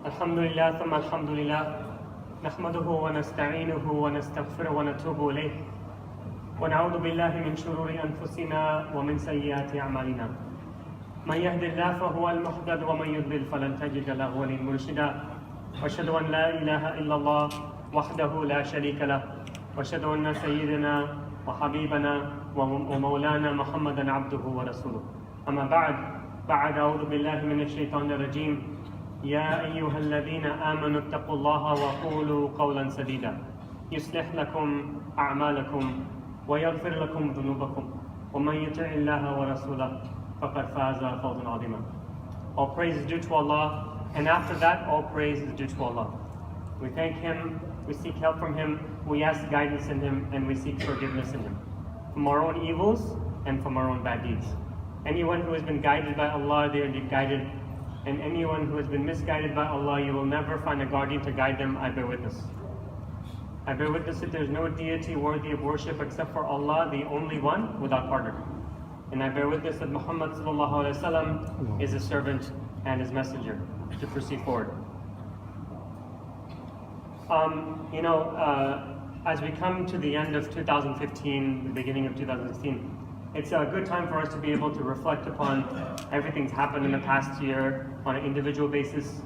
الحمد لله ثم الحمد لله نحمده ونستعينه ونستغفره ونتوب إليه ونعوذ بالله من شرور أنفسنا ومن سيئات أعمالنا من يهد الله فهو المهتد ومن يضلل فلن تجد له وليا مرشدا وأشهد أن لا إله إلا الله وحده لا شريك له وأشهد أن سيدنا وحبيبنا ومولانا محمدا عبده ورسوله أما بعد أعوذ بالله من الشيطان الرجيم يا أيها الذين آمنوا اتقوا الله وقولوا قولا سديدا يصلح لكم أعمالكم ويغفر لكم ذنوبكم ومن يطع الله ورسوله فقد فاز فوزا عظيما. All praise is due to Allah, and after that all praise is due to Allah. We thank Him, we seek help from Him, we ask guidance in Him, and we seek forgiveness in Him from our own evils and from our own bad deeds. Anyone who has been guided by Allah, they are indeed guided. And anyone who has been misguided by Allah, you will never find a guardian to guide them. I bear witness. I bear witness that there is no deity worthy of worship except for Allah, the only one, without partner. And I bear witness that Muhammad ﷺ is His servant and His messenger. To proceed forward. As we come to the end of 2015, the beginning of 2016, it's a good time for us to be able to reflect upon everything's happened in the past year on an individual basis,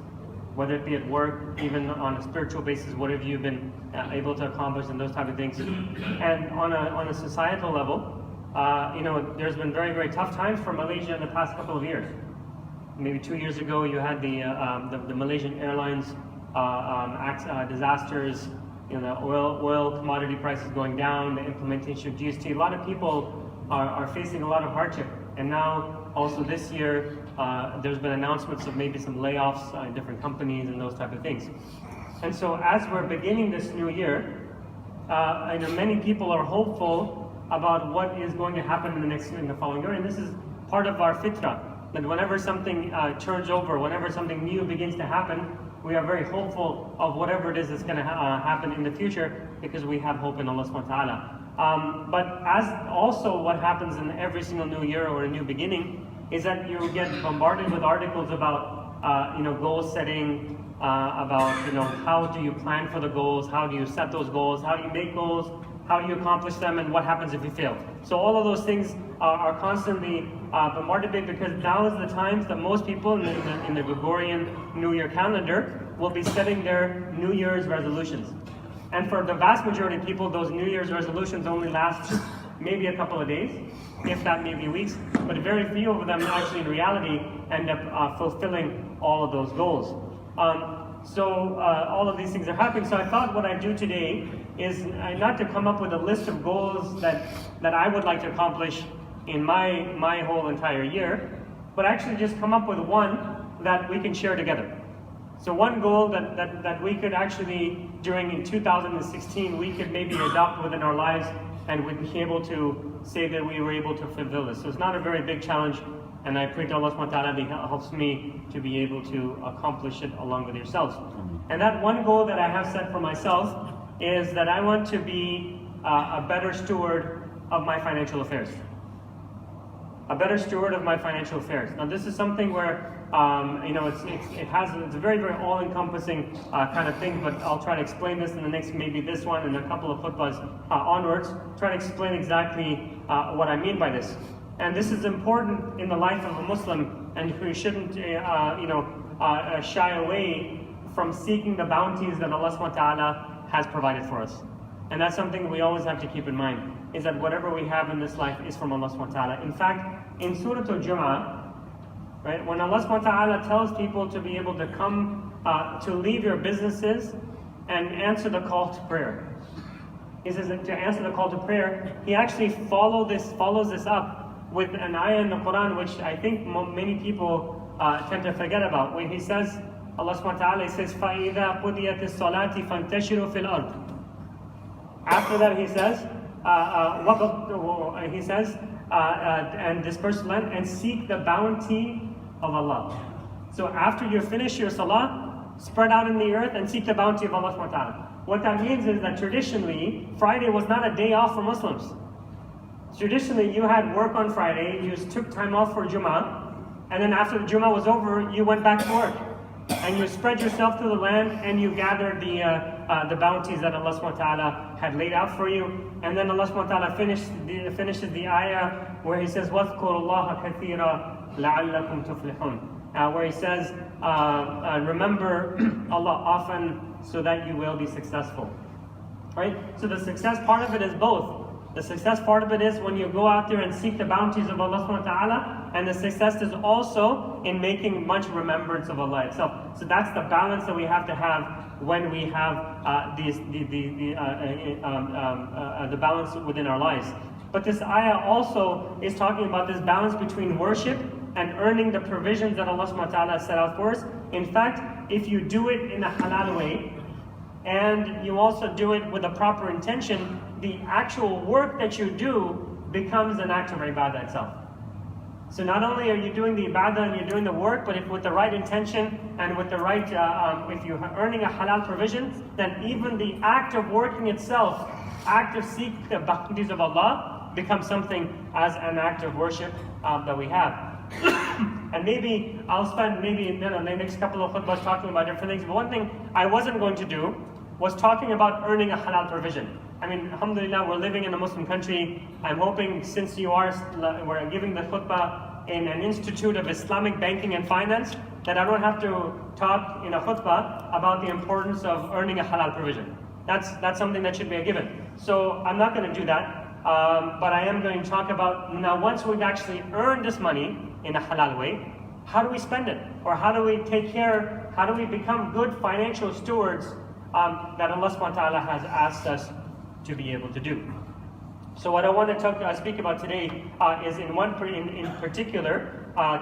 whether it be at work, even on a spiritual basis, what have you been able to accomplish and those type of things. And on a societal level, there's been very, very tough times for Malaysia in the past couple of years. Maybe 2 years ago, you had the Malaysian Airlines disasters, oil commodity prices going down, the implementation of GST. A lot of people are facing a lot of hardship. And now, also this year, there's been announcements of maybe some layoffs in different companies and those type of things. And so as we're beginning this new year, I know many people are hopeful about what is going to happen in the following year. And this is part of our fitrah, that whenever something turns over, whenever something new begins to happen, we are very hopeful of whatever it is that's going to happen in the future, because we have hope in Allah subhanahu wa ta'ala. But as also what happens in every single new year or a new beginning is that you get bombarded with articles about goal setting, about how do you plan for the goals, how do you set those goals, how do you make goals, how do you accomplish them, and what happens if you fail. So all of those things are constantly bombarded with, because now is the times that most people in the Gregorian New Year calendar will be setting their New Year's resolutions. And for the vast majority of people, those New Year's resolutions only last maybe a couple of days, if that maybe weeks, but very few of them actually in reality end up fulfilling all of those goals. So all of these things are happening. So I thought what I'd do today is not to come up with a list of goals that I would like to accomplish in my whole entire year, but actually just come up with one that we can share together. So one goal that we could actually, in 2016, we could maybe adopt within our lives, and we'd be able to say that we were able to fulfill this. So it's not a very big challenge, and I pray to Allah subhanahu wa ta'ala that He helps me to be able to accomplish it along with yourselves. And that one goal that I have set for myself is that I want to be a better steward of my financial affairs. A better steward of my financial affairs. Now this is something where it's a very, very all-encompassing kind of thing, but I'll try to explain this in the next, maybe this one and a couple of khutbas onwards, try to explain exactly what I mean by this. And this is important in the life of a Muslim, and we shouldn't shy away from seeking the bounties that Allah subhanahu wa ta'ala has provided for us. And that's something we always have to keep in mind, is that whatever we have in this life is from Allah subhanahu wa ta'ala. In fact, in Surah Al-Jum'ah, right, when Allah subhanahu wa ta'ala tells people to be able to come, to leave your businesses and answer the call to prayer, He says that to answer the call to prayer, He actually follows this up with an ayah in the Quran, which I think many people tend to forget about. When He says, Allah subhanahu wa ta'ala says, فَإِذَا قُضِيَتِ الصَّلَاةِ فَانْتَشِرُوا فِي الْأَرْضِ. After that He says, and disperse land and seek the bounty of Allah. So after you finish your salah, spread out in the earth and seek the bounty of Allah subhanahu wa ta'ala. What that means is that traditionally, Friday was not a day off for Muslims. Traditionally, you had work on Friday, you took time off for Jummah, and then after the Jummah was over, you went back to work. and you spread yourself through the land, and you gather the bounties that Allah subhanahu wa ta'ala had laid out for you. And then Allah subhanahu wa ta'ala finishes the ayah where He says, وَاذْكُرُوا اللَّهَ كَثِيرًا لَعَلَّكُمْ تُفْلِحُونَ, where He says, remember Allah often so that you will be successful. Right? So the success part of it is both. The success part of it is when you go out there and seek the bounties of Allah subhanahu wa ta'ala, and the success is also in making much remembrance of Allah itself. So that's the balance that we have to have when we have the balance within our lives. But this ayah also is talking about this balance between worship and earning the provisions that Allah subhanahu wa ta'ala set out for us. In fact, if you do it in a halal way, and you also do it with a proper intention, the actual work that you do becomes an act of ibadah itself. So not only are you doing the ibadah and you're doing the work, but if with the right intention and with the right, if you're earning a halal provision, then even the act of working itself, act of seeking the bounties of Allah, becomes something as an act of worship that we have. And maybe I'll spend in the next couple of khutbahs talking about different things. But one thing I wasn't going to do was talking about earning a halal provision. I mean, alhamdulillah, we're living in a Muslim country. I'm hoping, since we're giving the khutbah in an institute of Islamic banking and finance, that I don't have to talk in a khutbah about the importance of earning a halal provision. That's something that should be a given. So I'm not going to do that, but I am going to talk about, now once we've actually earned this money in a halal way, how do we spend it? Or how do we take care, how do we become good financial stewards that Allah subhanahu wa ta'ala has asked us to be able to do. So what I want to speak about today is in particular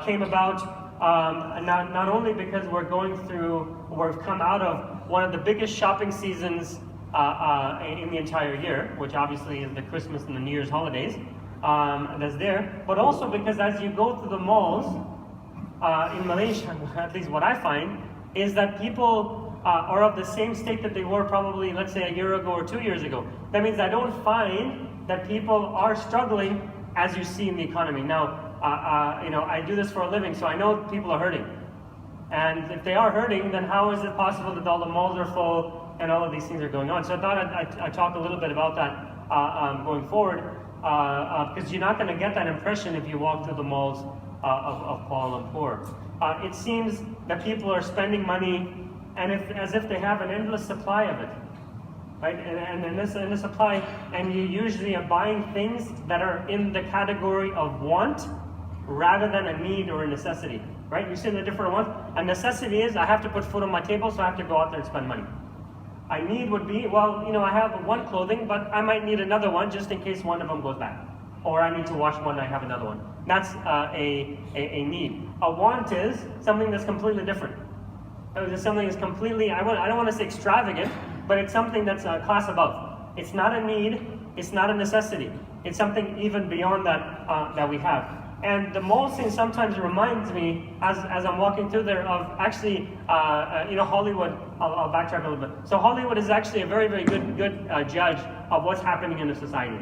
came about not only because we've come out of one of the biggest shopping seasons in the entire year, which obviously is the Christmas and the New Year's holidays that's there, but also because as you go through the malls in Malaysia, at least what I find, is that people are of the same state that they were probably, let's say, a year ago or 2 years ago. That means I don't find that people are struggling as you see in the economy. Now, I do this for a living, so I know people are hurting. And if they are hurting, then how is it possible that all the malls are full and all of these things are going on? So I thought I'd talk a little bit about that going forward, because you're not going to get that impression if you walk through the malls of Kuala Lumpur. It seems that people are spending money and as if they have an endless supply of it, right? And in this supply, and you usually are buying things that are in the category of want rather than a need or a necessity, right? You see the different ones. A necessity is I have to put food on my table, so I have to go out there and spend money. A need would be, well, I have one clothing, but I might need another one just in case one of them goes bad, or I need to wash one, I have another one. That's a need. A want is something that's completely different. It's something that's completely, I don't want to say extravagant, but it's something that's a class above. It's not a need, it's not a necessity. It's something even beyond that that we have. And the mall scene sometimes reminds me, as I'm walking through there, of actually, Hollywood. I'll backtrack a little bit. So Hollywood is actually a very, very good judge of what's happening in the society.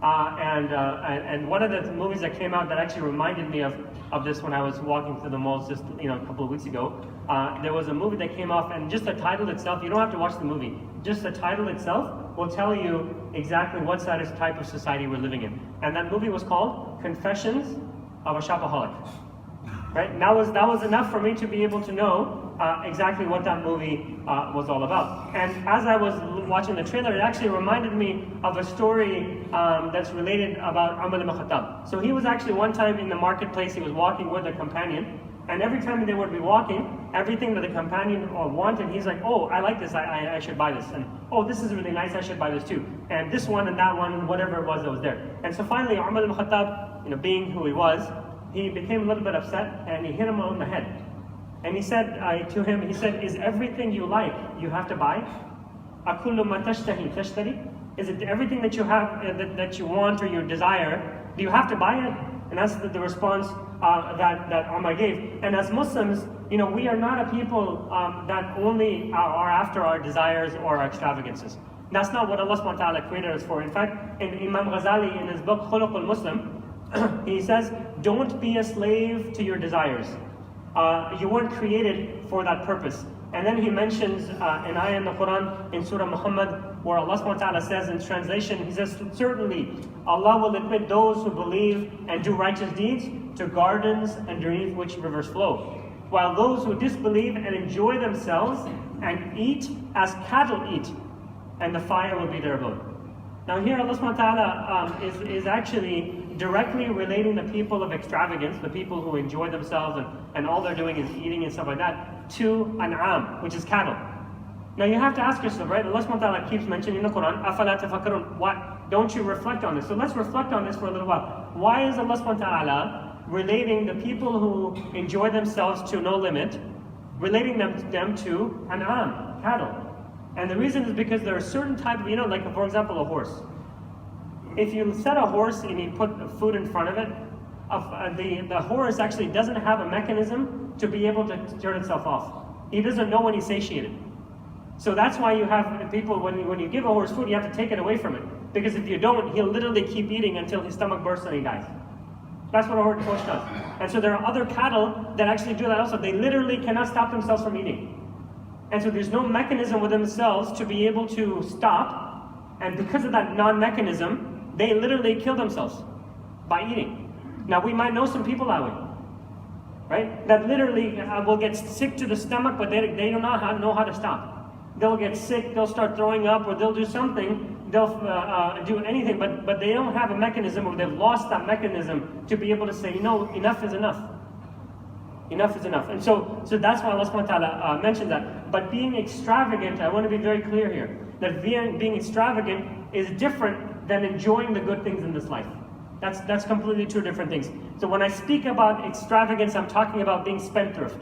And one of the movies that came out that actually reminded me of this when I was walking through the malls just a couple of weeks ago, there was a movie that came off, and just the title itself, you don't have to watch the movie, just the title itself will tell you exactly what type of society we're living in. And that movie was called Confessions of a Shopaholic. Right? And that was enough for me to be able to know exactly what that movie was all about. And as I was watching the trailer, it actually reminded me of a story that's related about Umar ibn Khattab. So he was actually one time in the marketplace, he was walking with a companion, and every time they would be walking, everything that the companion wanted, he's like, oh, I like this, I should buy this. And oh, this is really nice, I should buy this too. And this one and that one, whatever it was that was there. And so finally, Umar ibn Khattab, being who he was, he became a little bit upset and he hit him on the head. And he said to him, is everything you like, you have to buy? أَكُلُّ مَا تَشْتَهِي تَشْتَرِي? Is it everything that you have, that you want or you desire, do you have to buy it? And that's the response that Umar gave. And as Muslims, we are not a people that only are after our desires or our extravagances. That's not what Allah subhanahu wa ta'ala created us for. In fact, in Imam Ghazali, in his book Khuluqul Muslim, he says, don't be a slave to your desires. You weren't created for that purpose. And then he mentions an ayah in the Quran in Surah Muhammad where Allah subhanahu wa ta'ala says in translation, he says, certainly Allah will admit those who believe and do righteous deeds to gardens underneath which rivers flow, while those who disbelieve and enjoy themselves and eat as cattle eat, and the fire will be their abode. Now here Allah subhanahu wa ta'ala is actually directly relating the people of extravagance, the people who enjoy themselves and all they're doing is eating and stuff like that, to an'am, which is cattle. Now you have to ask yourself, right? Allah subhanahu wa ta'ala keeps mentioning in the Quran, أَفَلَا تَفَكَّرُونَ, what? Don't you reflect on this? So let's reflect on this for a little while. Why is Allah subhanahu wa ta'ala relating the people who enjoy themselves to no limit, relating them to an'am, cattle? And the reason is because there are certain type of, like for example, a horse. If you set a horse and you put food in front of it, the horse actually doesn't have a mechanism to be able to turn itself off. He doesn't know when he's satiated. So that's why you have people, when you give a horse food, you have to take it away from it. Because if you don't, he'll literally keep eating until his stomach bursts and he dies. That's what a horse does. And so there are other cattle that actually do that also. They literally cannot stop themselves from eating. And so there's no mechanism within themselves to be able to stop. And because of that non-mechanism, they literally kill themselves by eating. Now we might know some people that way, right? That literally will get sick to the stomach, but they do not know how to stop. They'll get sick, they'll start throwing up, or they'll do something, they'll do anything, but they don't have a mechanism, or they've lost that mechanism to be able to say, enough is enough. Enough is enough. And so that's why Allah subhanahu wa ta'ala mentioned that. But being extravagant, I want to be very clear here, that being extravagant is different than enjoying the good things in this life. That's completely two different things. So when I speak about extravagance, I'm talking about being spendthrift,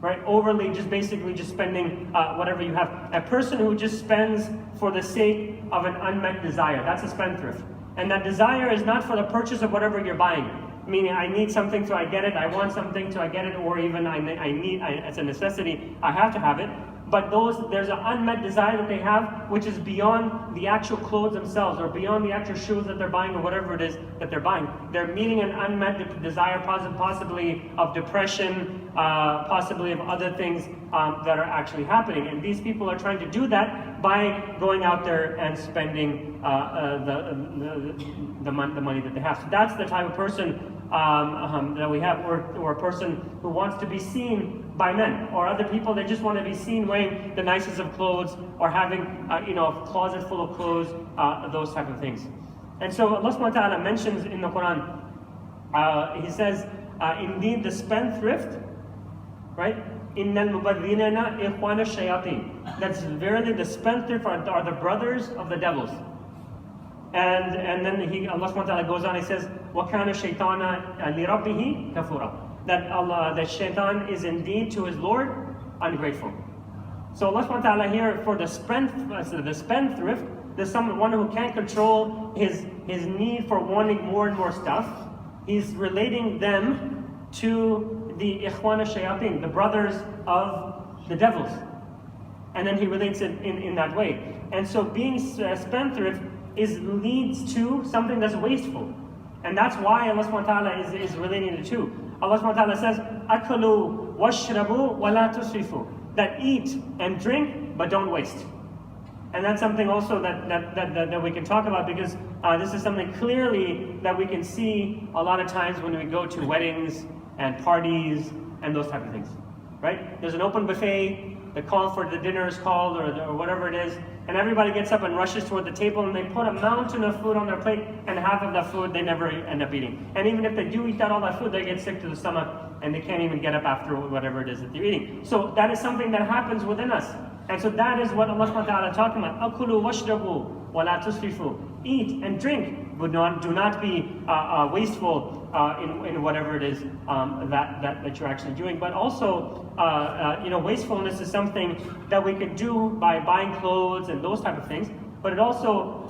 right? Overly, basically spending whatever you have. A person who just spends for the sake of an unmet desire, that's a spendthrift. And that desire is not for the purchase of whatever you're buying. Meaning I need something so I get it, I want something so I get it, or even it's a necessity, I have to have it. But there's an unmet desire that they have, which is beyond the actual clothes themselves, or beyond the actual shoes that they're buying, or whatever it is that they're buying. They're meeting an unmet desire, possibly of depression, possibly of other things that are actually happening. And these people are trying to do that by going out there and spending the money that they have. So that's the type of person that we have, or a person who wants to be seen by men, or other people that just want to be seen wearing the nicest of clothes, or having a closet full of clothes, those type of things. And so Allah subhanahu wa ta'ala mentions in the Quran, he says, indeed the spendthrift, right? Innal mubadhdhirina ikhwana shayateen. That's verily the spendthrift are the brothers of the devils. And then Allah subhanahu wa ta'ala goes on, he says, وَكَانَ الشَّيْطَانَ لِرَبِّهِ كَفُورًا. That shaitan is indeed to his Lord ungrateful. So Allah subhanahu wa ta'ala here, for the spendthrift, there's someone who can't control his need for wanting more and more stuff. He's relating them to the ikhwana shayateen, the brothers of the devils. And then he relates it in that way. And so being spendthrift leads to something that's wasteful. And that's why Allah subhanahu wa ta'ala is relating the two. Allah subhanahu wa ta'ala says, Akalu washrabu wa la tusrifu. That eat and drink, but don't waste. And that's something also that we can talk about, because this is something clearly that we can see a lot of times when we go to weddings and parties and those type of things, right? There's an open buffet, the call for the dinner is called, or whatever it is, and everybody gets up and rushes toward the table, and they put a mountain of food on their plate, and half of that food they never end up eating. And even if they do eat all that food, they get sick to the stomach, and they can't even get up after whatever it is that they're eating. So that is something that happens within us. And so that is what Allah subhanahu wa ta'ala is talking about. Akulu washrabu wa la tusrifu. Eat and drink, but do not be wasteful in whatever it is that you're actually doing. But also, wastefulness is something that we can do by buying clothes and those type of things. But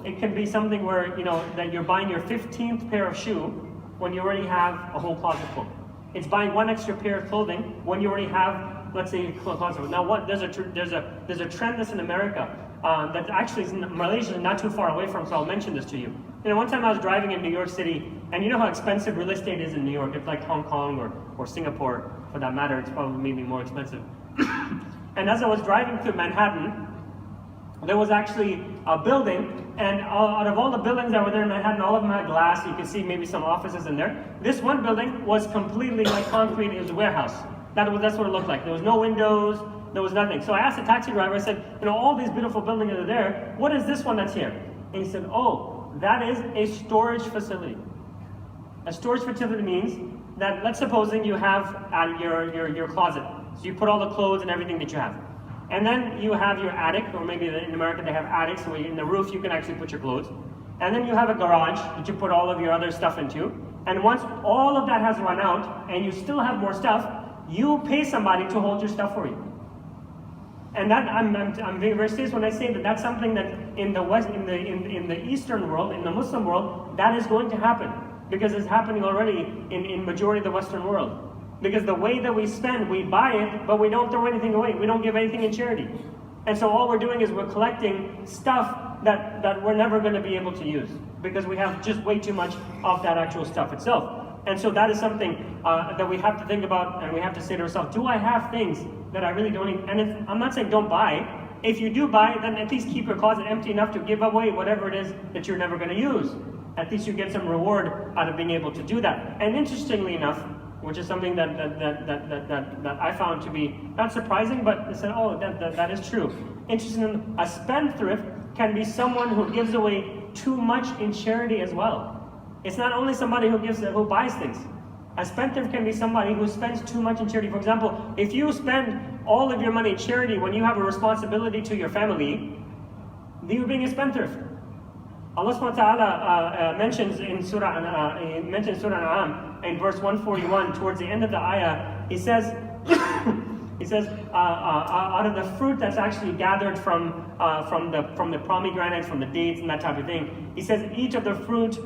it can be something where that you're buying your 15th pair of shoe when you already have a whole closet full. It's buying one extra pair of clothing when you already have, let's say, a closet. Now, there's a trend that's in America that actually is in Malaysia, not too far away from. So I'll mention this to you. One time I was driving in New York City, And you know how expensive real estate is in New York. It's like Hong Kong or Singapore, for that matter. It's probably maybe more expensive. And as I was driving through Manhattan, there was actually a building, and out of all the buildings that were there in Manhattan, all of them had glass. You could see maybe some offices in there. This one building was completely like concrete. It was a warehouse. That's what it looked like. There was no windows. There was nothing. So I asked the taxi driver, I said, all these beautiful buildings are there. What is this one that's here? And he said, oh, that is a storage facility. A storage facility means that, let's supposing you have your closet. So you put all the clothes and everything that you have. And then you have your attic, or maybe in America they have attics, so in the roof you can actually put your clothes. And then you have a garage that you put all of your other stuff into. And once all of that has run out, and you still have more stuff, you pay somebody to hold your stuff for you. And that I'm being very serious when I say that that's something that in the West, in the Eastern world, in the Muslim world, that is going to happen, because it's happening already in majority of the Western world. Because the way that we spend, we buy it, but we don't throw anything away. We don't give anything in charity. And so all we're doing is we're collecting stuff that we're never going to be able to use, because we have just way too much of that actual stuff itself. And so that is something that we have to think about, and we have to say to ourselves, do I have things that I really don't need? And I'm not saying don't buy. If you do buy, then at least keep your closet empty enough to give away whatever it is that you're never going to use. At least you get some reward out of being able to do that. And interestingly enough, which is something that I found to be not surprising, but I said, oh, that is true. Interestingly, a spendthrift can be someone who gives away too much in charity as well. It's not only somebody who buys things. A spendthrift can be somebody who spends too much in charity. For example, if you spend all of your money in charity when you have a responsibility to your family, then you're being a spendthrift. Allah subhanahu wa ta'ala mentions in Surah An'am in verse 141, towards the end of the ayah, he says, out of the fruit that's actually gathered from the pomegranate, from the dates and that type of thing, he says, each of the fruit,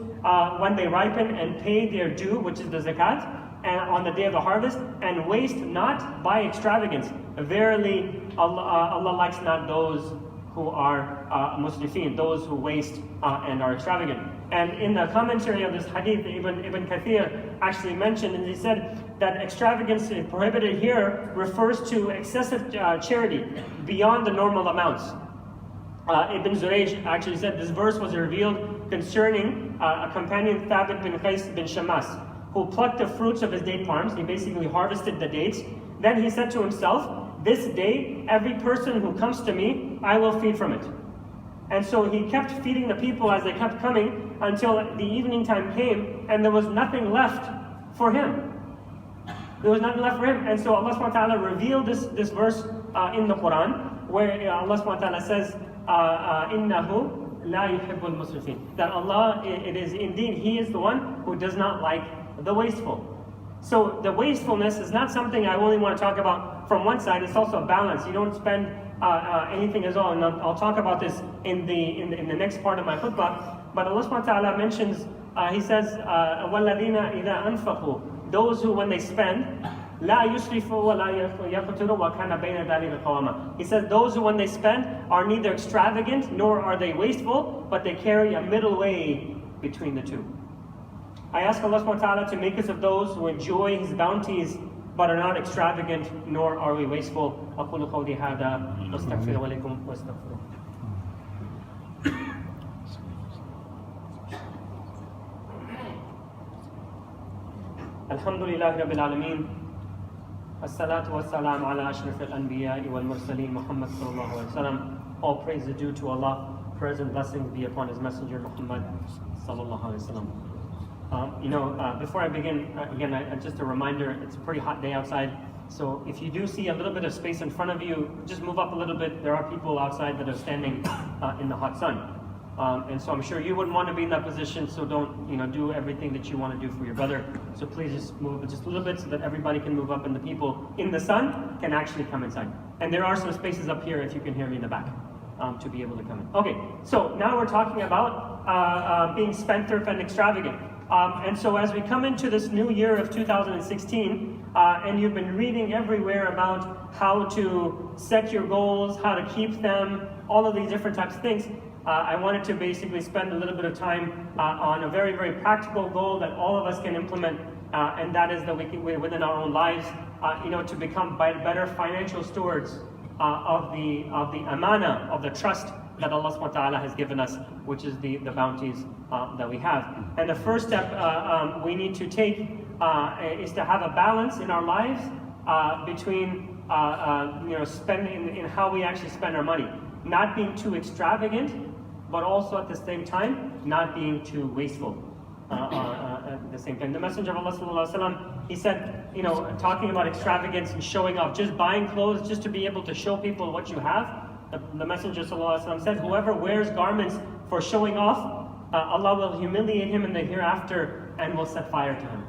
when they ripen and pay their due, which is the zakat, and on the day of the harvest, and waste not by extravagance. Verily, Allah likes not those who are musrifin, those who waste and are extravagant. And in the commentary of this hadith, Ibn Kathir actually mentioned, and he said that extravagance prohibited here refers to excessive charity beyond the normal amounts. Ibn Zurayj actually said this verse was revealed concerning a companion, Thabit bin Qais bin Shammas, who plucked the fruits of his date palms. He basically harvested the dates. Then he said to himself, this day, every person who comes to me, I will feed from it. And so he kept feeding the people as they kept coming until the evening time came, and there was nothing left for him. There was nothing left for him. And so Allah subhanahu wa ta'ala revealed this verse in the Quran, where Allah subhanahu wa ta'ala says, Innahu la yuhibbul musrifin. That Allah, it is indeed, He is the one who does not like the wasteful. So the wastefulness is not something I only want to talk about from one side. It's also a balance. You don't spend anything as well. And I'll talk about this in the next part of my khutbah. But Allah subhanahu wa ta'ala mentions, He says, وَالَّذِينَ إِذَا أَنفَقُوا, those who when they spend, لَا يُسْرِفُوا وَلَا يَقْتُرُوا وَكَانَ بَيْنَ ذَلِكَ قَوَامًا. He says those who when they spend are neither extravagant nor are they wasteful, but they carry a middle way between the two. I ask Allah subhanahu wa ta'ala to make us of those who enjoy His bounties but are not extravagant, nor are we wasteful. أقول قولي هذا واستغفر ولكم واستغفروه. الحمد لله رب العالمين. الصلاة والسلام على أشرف الأنبياء والمرسلين محمد صلى الله عليه وسلم. All praise is due to Allah. Praise and blessings be upon His Messenger Muhammad sallallahu alaihi wasallam. Before I begin, again, just a reminder, it's a pretty hot day outside. So if you do see a little bit of space in front of you, just move up a little bit. There are people outside that are standing in the hot sun. And so I'm sure you wouldn't want to be in that position, so don't do everything that you want to do for your brother. So please just move just a little bit so that everybody can move up and the people in the sun can actually come inside. And there are some spaces up here if you can hear me in the back to be able to come in. Okay, so now we're talking about being spendthrift and extravagant. And so as we come into this new year of 2016, and you've been reading everywhere about how to set your goals, how to keep them, all of these different types of things, I wanted to basically spend a little bit of time on a very, very practical goal that all of us can implement, and that is that we can, within our own lives, to become better financial stewards of the amana, of the trust that Allah subhanahu wa ta'ala has given us, which is the bounties that we have. And the first step we need to take is to have a balance in our lives between spending in how we actually spend our money. Not being too extravagant, but also at the same time, not being too wasteful. At the same time, the Messenger of Allah sallallahu alaihi wasallam, he said, talking about extravagance and showing off, just buying clothes just to be able to show people what you have. The Messenger sallallahu alaihi wasallam said, whoever wears garments for showing off, Allah will humiliate him in the hereafter and will set fire to him.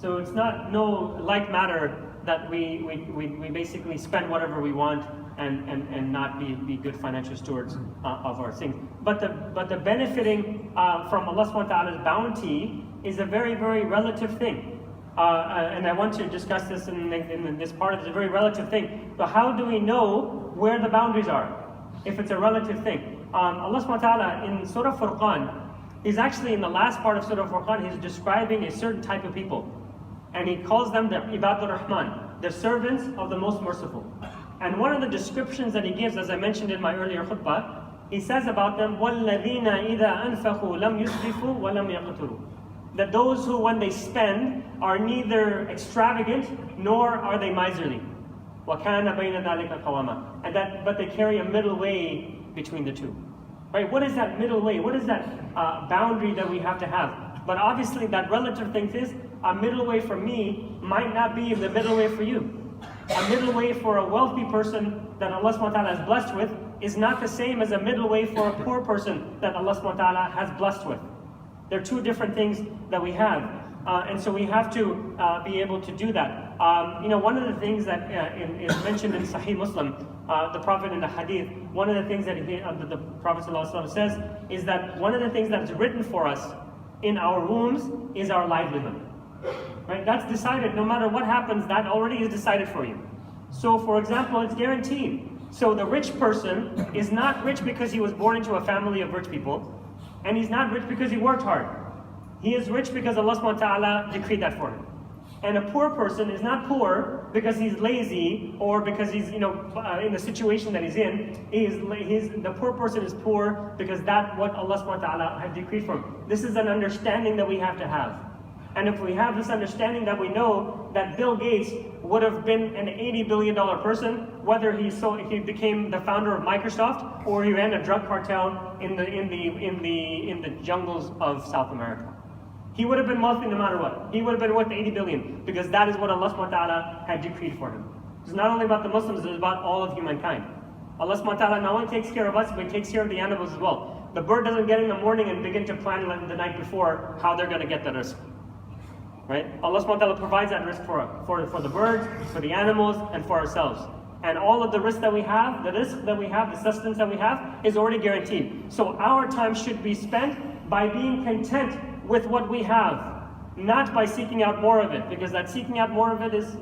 So it's no like matter that we basically spend whatever we want and not be good financial stewards of our things. But the benefiting from Allah subhanahu wa ta'ala's bounty is a very, very relative thing. And I want to discuss this in this part. It's a very relative thing. But how do we know where the boundaries are if it's a relative thing? Allah subhanahu wa ta'ala in Surah Furqan is actually in the last part of Surah Furqan, he's describing a certain type of people. And he calls them the Ibadur Rahman, the servants of the most merciful. And one of the descriptions that he gives, as I mentioned in my earlier khutbah, he says about them, وَالَّذِينَ إِذَا أَنفَقُوا لَمْ يُسْرِفُوا وَلَمْ يَقْتُرُوا. That those who, when they spend, are neither extravagant nor are they miserly. وَكَانَ بَيْنَ ذَلِكَ قَوَامًا. But they carry a middle way between the two. Right? What is that middle way? What is that boundary that we have to have? But obviously that relative thing is, a middle way for me might not be the middle way for you. A middle way for a wealthy person that Allah subhanahu wa ta'ala is blessed with is not the same as a middle way for a poor person that Allah subhanahu wa ta'ala has blessed with. They're two different things that we have. And so we have to be able to do that. One of the things that is mentioned in Sahih Muslim, the Prophet in the Hadith, one of the things that the Prophet ﷺ says is that one of the things that is written for us in our wombs is our livelihood. Right? That's decided. No matter what happens, that already is decided for you. So, for example, it's guaranteed. So the rich person is not rich because he was born into a family of rich people, and he's not rich because he worked hard. He is rich because Allah subhanahu wa ta'ala decreed that for him. And a poor person is not poor because he's lazy or because he's in the situation that he's in. The poor person is poor because that's what Allah subhanahu wa ta'ala had decreed for him. This is an understanding that we have to have. And if we have this understanding that we know that Bill Gates would have been an $80 billion person, whether he became the founder of Microsoft or he ran a drug cartel in the jungles of South America, he would have been wealthy no matter what. He would have been worth 80 billion because that is what Allah subhanahu wa ta'ala had decreed for him. It's not only about the Muslims, it's about all of humankind. Allah subhanahu wa ta'ala not only takes care of us, but he takes care of the animals as well. The bird doesn't get in the morning and begin to plan the night before how they're going to get the rizq. Right? Allah subhanahu wa ta'ala provides that rizq for the birds, for the animals, and for ourselves. And all of the rizq that we have, the sustenance that we have, is already guaranteed. So our time should be spent by being content with what we have, not by seeking out more of it, because that seeking out more of it is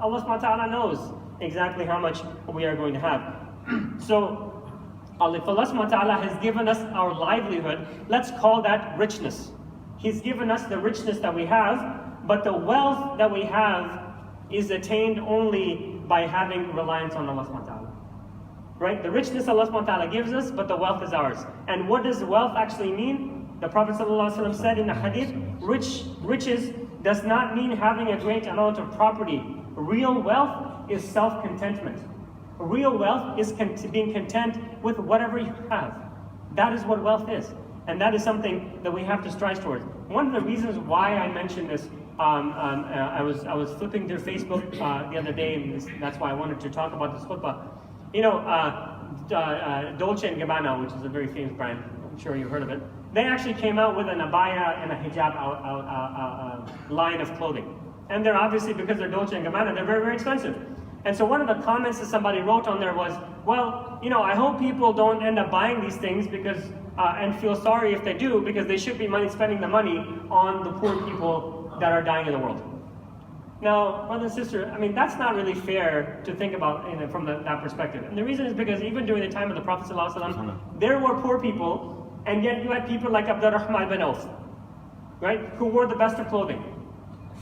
Allah subhanahu wa ta'ala knows exactly how much we are going to have. So Allah subhanahu wa ta'ala has given us our livelihood. Let's call that richness. He's given us the richness that we have, but the wealth that we have is attained only by having reliance on Allah subhanahu wa ta'ala. Right? The richness Allah subhanahu wa ta'ala gives us, but the wealth is ours. And what does wealth actually mean? The Prophet ﷺ said in the hadith, riches does not mean having a great amount of property. Real wealth is self-contentment. Real wealth is being content with whatever you have. That is what wealth is. And that is something that we have to strive towards. One of the reasons why I mentioned this, I was flipping through Facebook the other day, and that's why I wanted to talk about this khutbah. Dolce & Gabbana, which is a very famous brand, I'm sure you've heard of it, they actually came out with an abaya and a hijab line of clothing. And they're obviously, because they're Dolce & Gabbana, they're very, very expensive. And so one of the comments that somebody wrote on there was, well, I hope people don't end up buying these things because and feel sorry if they do, because they should be spending the money on the poor people that are dying in the world. Now, brother and sister, I mean, that's not really fair to think about from that perspective. And the reason is because even during the time of the Prophet ﷺ, there were poor people, and yet you had people like Abdurrahman ibn Auf, right, who wore the best of clothing.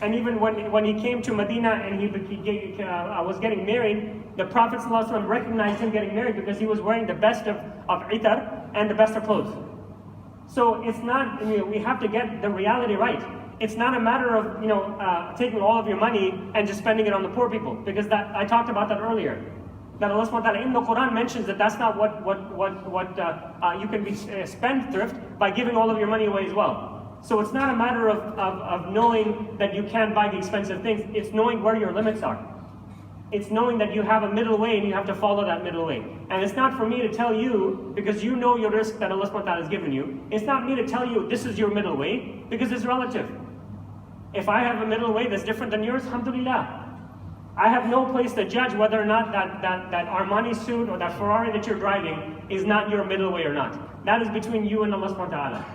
And even when he came to Medina and he was getting married, the Prophet ﷺ recognized him getting married because he was wearing the best of itar and the best of clothes. So it's not, we have to get the reality right. It's not a matter of taking all of your money and just spending it on the poor people, because that I talked about that earlier. That Allah subhanahu wa ta'ala in the Quran mentions that that's not what you can be spendthrift by giving all of your money away as well. So it's not a matter of knowing that you can buy the expensive things. It's knowing where your limits are. It's knowing that you have a middle way and you have to follow that middle way. And it's not for me to tell you, because you know your risk that Allah subhanahu wa ta'ala has given you. It's not me to tell you this is your middle way, because it's relative. If I have a middle way that's different than yours, alhamdulillah. I have no place to judge whether or not that Armani suit or that Ferrari that you're driving is not your middle way or not. That is between you and Allah subhanahu wa ta'ala.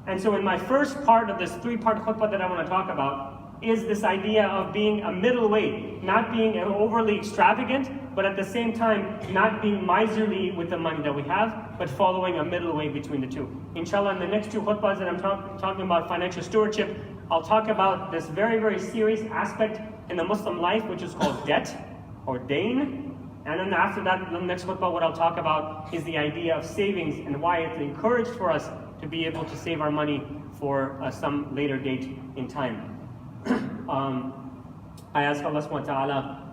And so in my first part of this 3-part khutbah that I want to talk about is this idea of being a middle way, not being overly extravagant, but at the same time not being miserly with the money that we have, but following a middle way between the two. Inshallah, in the next 2 khutbahs that I'm talking about financial stewardship, I'll talk about this very, very serious aspect in the Muslim life, which is called debt or dain. And then after that, the next khutbah, what I'll talk about is the idea of savings and why it's encouraged for us to be able to save our money for some later date in time. I ask Allah subhanahu wa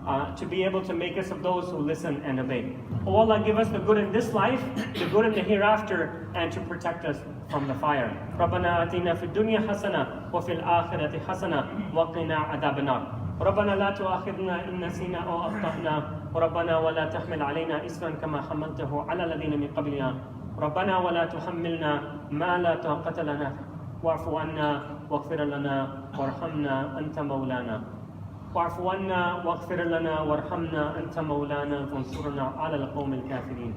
ta'ala to be able to make us of those who listen and obey. Oh Allah, give us the good in this life, the good in the hereafter, and to protect us from the fire. رَبَّنَا آتِنَا فِي الدُّنْيَا حَسَنَةً وَفِي الْآخِرَةِ حَسَنَةً وَقِنَا عَذَابَ النَّارِ رَبَّنَا لَا تُؤَاخِذْنَا إِن نَّسِينَا أَوْ أَخْطَأْنَا رَبَّنَا وَلَا تَحْمِلْ عَلَيْنَا إِصْرًا كَمَا حَمَلْتَهُ عَلَى الَّذِينَ مِن قَبْلِنَا رَبَّنَا وَلَا تُحَمِّلْنَا مَا لَا طَاقَةَ لَنَا وَاعْفُ عَنَّا وَاغْفِرْ لَنَا وَارْحَمْنَا أَنْتَ مَوْلَانَا واعف عنا واغفر لنا وارحمنا أنت مولانا فانصرنا على القوم الكافرين.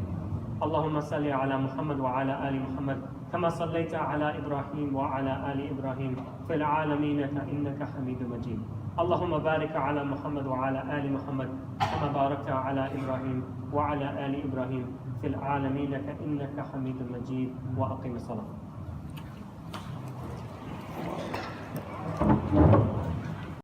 اللهم صل على محمد وعلى آل محمد كما صليت على إبراهيم وعلى آل إبراهيم في العالمين إنك حميد مجيد. اللهم بارك على محمد وعلى آل محمد كما باركت على إبراهيم وعلى آل إبراهيم في العالمين إنك حميد مجيد. وأقم الصلاة.